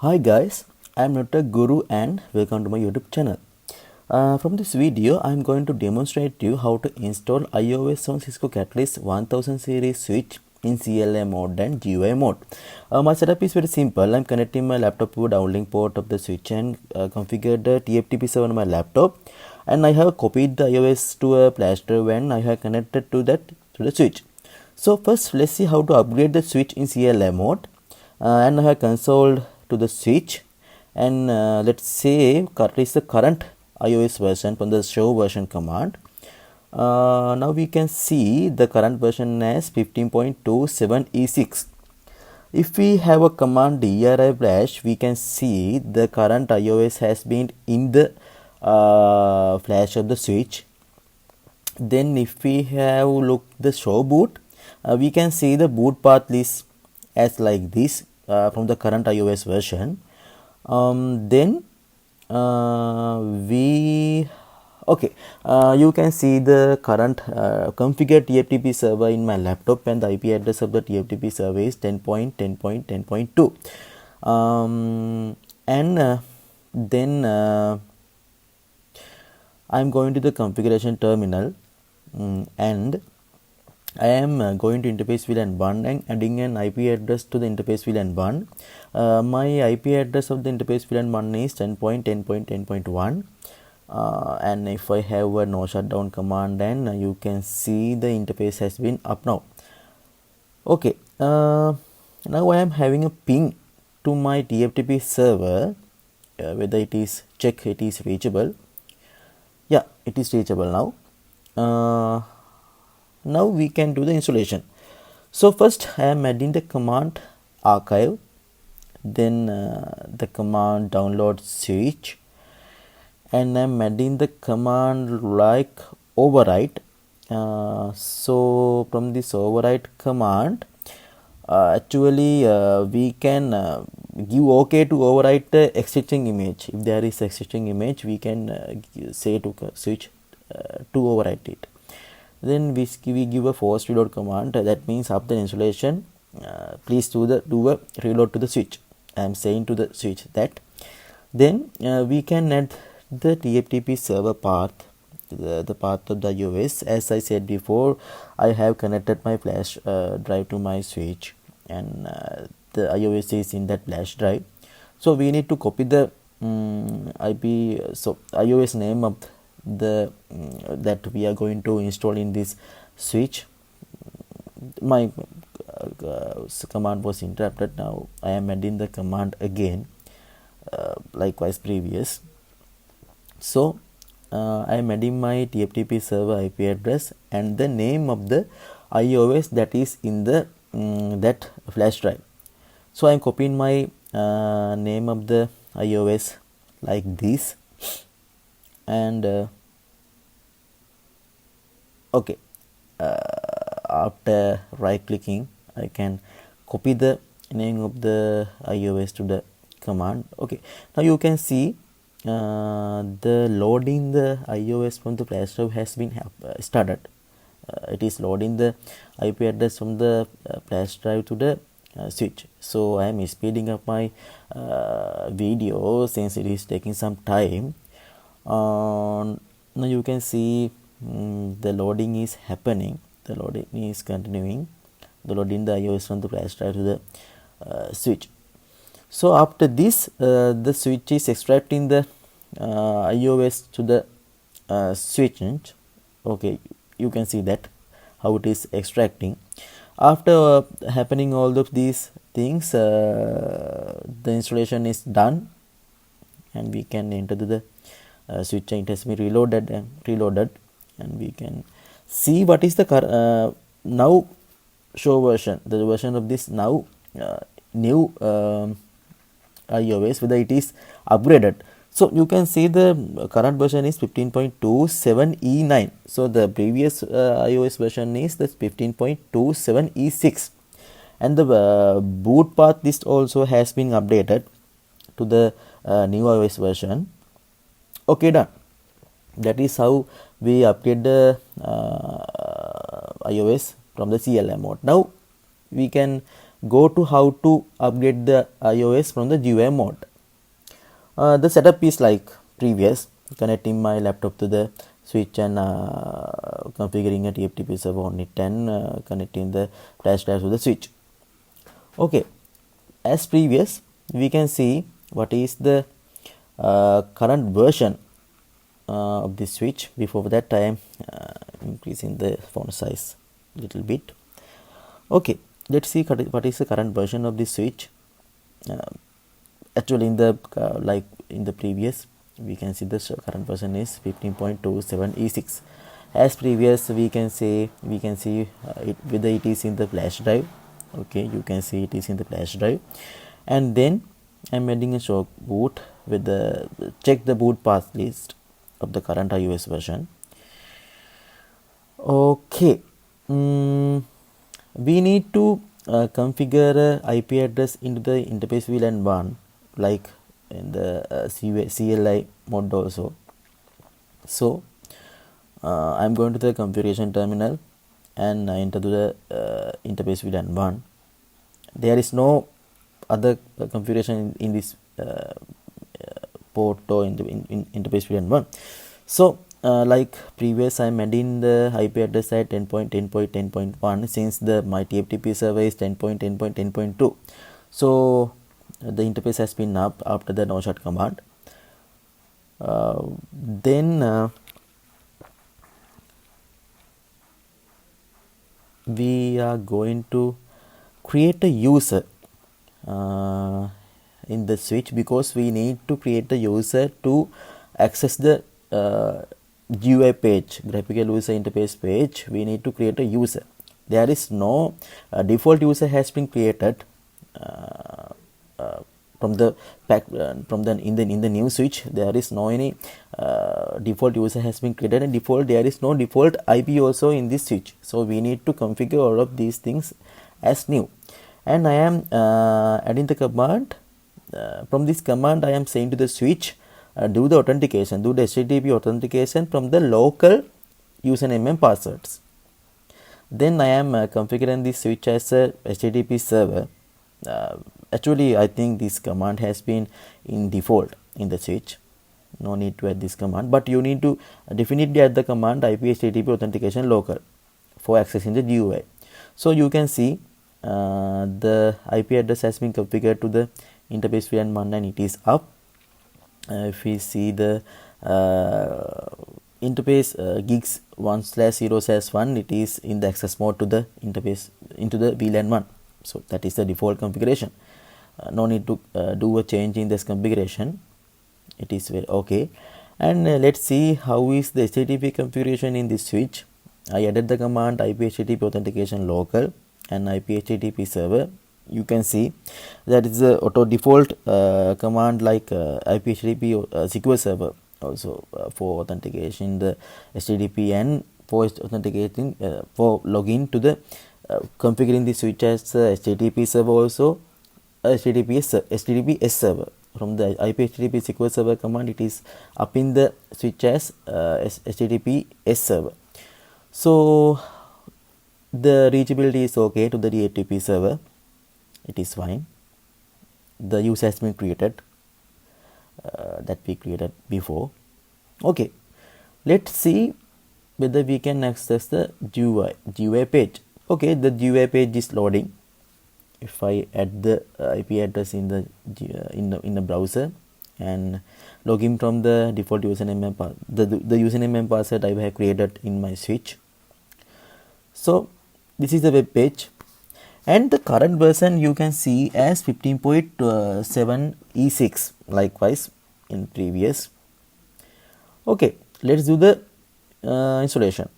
Hi guys, I am Dr. Guru and welcome to my YouTube channel. From this video, I am going to demonstrate to you how to install iOS on Cisco Catalyst 1000 series switch in CLI mode and GUI mode. My setup is very simple. I am connecting my laptop to a downlink port of the switch and configured the TFTP server on my laptop. And I have copied the iOS to a flash drive and I have connected to the switch. So first, let's see how to upgrade the switch in CLI mode. And I have consoled to the switch, and let's say what is the current iOS version from the show version command. Now we can see the current version as 15.27e6. If we have a command DRI flash, we can see the current iOS has been in the flash of the switch. Then if we have look the show boot, we can see the boot path list as like this from the current iOS version. Then you can see the current configured TFTP server in my laptop, and the IP address of the TFTP server is 10.10.10.2. Then I am going to the configuration terminal, and I am going to interface VLAN 1 and adding an IP address to the interface VLAN 1. My IP address of the interface VLAN 1 is 10.10.10.1, and if I have a no shutdown command, then you can see the interface has been up now. Okay, now I am having a ping to my TFTP server, whether it is check it is reachable. Yeah, it is reachable now. Now we can do the installation. So first I am adding the command archive, then the command download switch, and I am adding the command like overwrite. So from this overwrite command, actually we can give OK to overwrite the existing image. If there is existing image, we can say to switch to overwrite it. Then we give a force reload command. That means after installation, please do a reload to the switch. I am saying to the switch that. Then we can add the TFTP server path, the path of the iOS. As I said before, I have connected my flash drive to my switch, and the iOS is in that flash drive. So we need to copy the IP, so iOS name of the that we are going to install in this switch. My command was interrupted. Now I am adding the command again, likewise previous. So I am adding my TFTP server IP address and the name of the iOS that is in the that flash drive. So I am copying my name of the iOS like this, and okay, after right clicking, I can copy the name of the iOS to the command. Okay, now you can see the loading the iOS from the flash drive has been started. It is loading the IP address from the flash drive to the switch. So I am speeding up my video since it is taking some time. Now you can see the loading is happening, the loading is continuing, the loading the iOS from the flash drive to the switch. So after this, the switch is extracting the iOS to the switch. Okay, you can see that how it is extracting. After happening all of these things, the installation is done, and we can enter the switch. It has been reloaded, and we can see what is the now show version, the version of this now new iOS, whether it is upgraded. So you can see the current version is 15.27e9. So the previous iOS version is this 15.27e6, and the boot path list also has been updated to the new iOS version. Okay, done. That is how we upgrade the iOS from the CLI mode. Now we can go to how to upgrade the iOS from the GUI mode. The setup is like previous, connecting my laptop to the switch and configuring a TFTP server on it, and connecting the flash drive to the switch. Okay, as previous, we can see what is the current version of this switch. Before that, I am increasing the font size a little bit. Okay, let's see what is the current version of this switch. Actually, in the like in the previous, we can see the current version is 15.27 E6. As previous, we can see it whether it is in the flash drive. Okay, you can see it is in the flash drive, and then I'm adding a shock boot with the check the boot path list of the current iOS version. Okay, we need to configure IP address into the interface VLAN 1, like in the CLI mode also. So I'm going to the configuration terminal and enter to the interface VLAN 1. There is no other configuration in this port or in the interface VLAN 1. So like previous, I'm adding the IP address at 10.10.10.1 since the my TFTP server is 10.10.10.2. So the interface has been up after the no shut command. Then we are going to create a user in the switch, because we need to create a user to access the GUI page, graphical user interface page. We need to create a user. There is no default user has been created from the in the new switch. There is no any default user has been created, and there is no default IP also in this switch. So we need to configure all of these things as new, and I am adding the command. From this command, I am saying to the switch, do the authentication, do the HTTP authentication from the local username and passwords. Then I am configuring this switch as a HTTP server. Actually, I think this command has been in default in the switch. No need to add this command, but you need to definitely add the command IP HTTP authentication local for accessing the GUI. So you can see the IP address has been configured to the interface VLAN 1 and it is up. If we see the interface gigs 1/0/1, it is in the access mode to the interface into the VLAN 1. So that is the default configuration. No need to do a change in this configuration. It is very okay. And let's see how is the HTTP configuration in this switch. I added the command IP HTTP authentication local and IP HTTP server. You can see that is the auto default command, like IP HTTP secure server also for authentication the HTTP, and for authenticating for login to the configuring the switch as HTTP server, also HTTPS server. From the IP HTTP secure server command, it is up in the switch as HTTPS server. So the reachability is okay to the DHTTP server. It is fine. The user has been created that we created before. Okay, let's see whether we can access the GUI page. Okay, the GUI page is loading. If I add the IP address in the in the browser and log in from the default username and the username and password I have created in my switch. So this is the web page, and the current version you can see as 15.7 E6, likewise in previous. Okay, let's do the installation.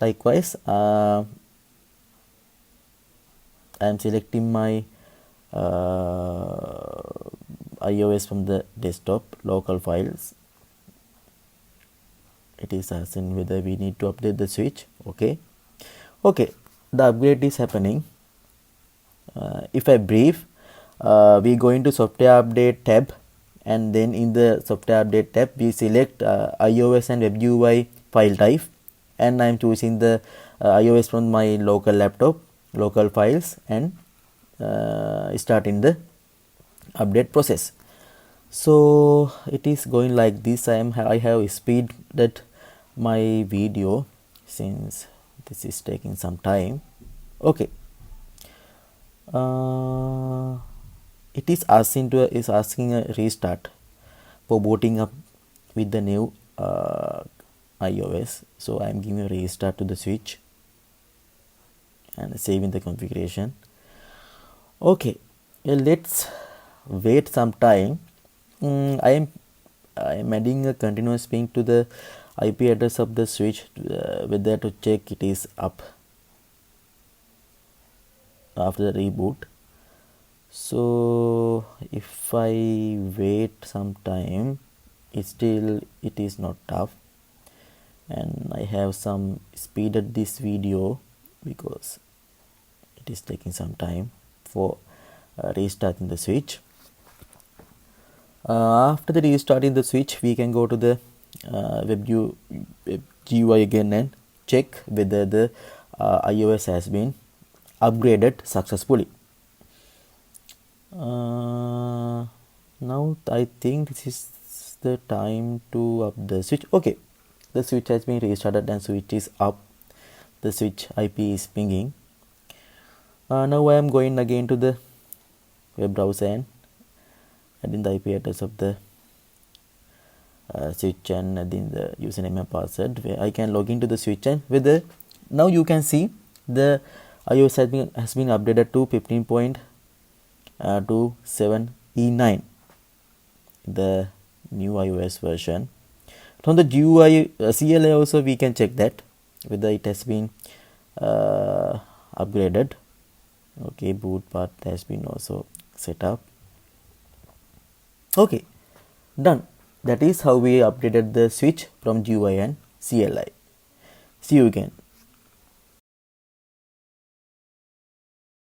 Likewise, I am selecting my iOS from the desktop local files. It is asking whether we need to update the switch. Okay, the upgrade is happening. If I brief, we go into software update tab, and then in the software update tab we select iOS and WebGUI file type, and I am choosing the iOS from my local laptop, local files, and starting the update process. So it is going like this. I have speeded my video since this is taking some time. Okay. It is asking a restart for booting up with the new iOS. So I am giving a restart to the switch and saving the configuration. Okay, let's wait some time. I am adding a continuous ping to the IP address of the switch whether to check it is up after the reboot. So if I wait some time, it is not up, and I have some speeded this video because it is taking some time for restarting the switch. After the restarting the switch, we can go to the web GUI again and check whether the iOS has been upgraded successfully. Now I think this is the time to up the switch. Okay, the switch has been restarted and switch is up. The switch IP is pinging. Now I am going again to the web browser and adding the IP address of the switch and adding the username and password where I can log into the switch, and with the now you can see the iOS has been updated to 15.27E9, the new iOS version. From the GUI CLI also we can check that whether it has been upgraded. Okay, boot path has been also set up. Okay, done. That is how we updated the switch from GUI and CLI. See you again.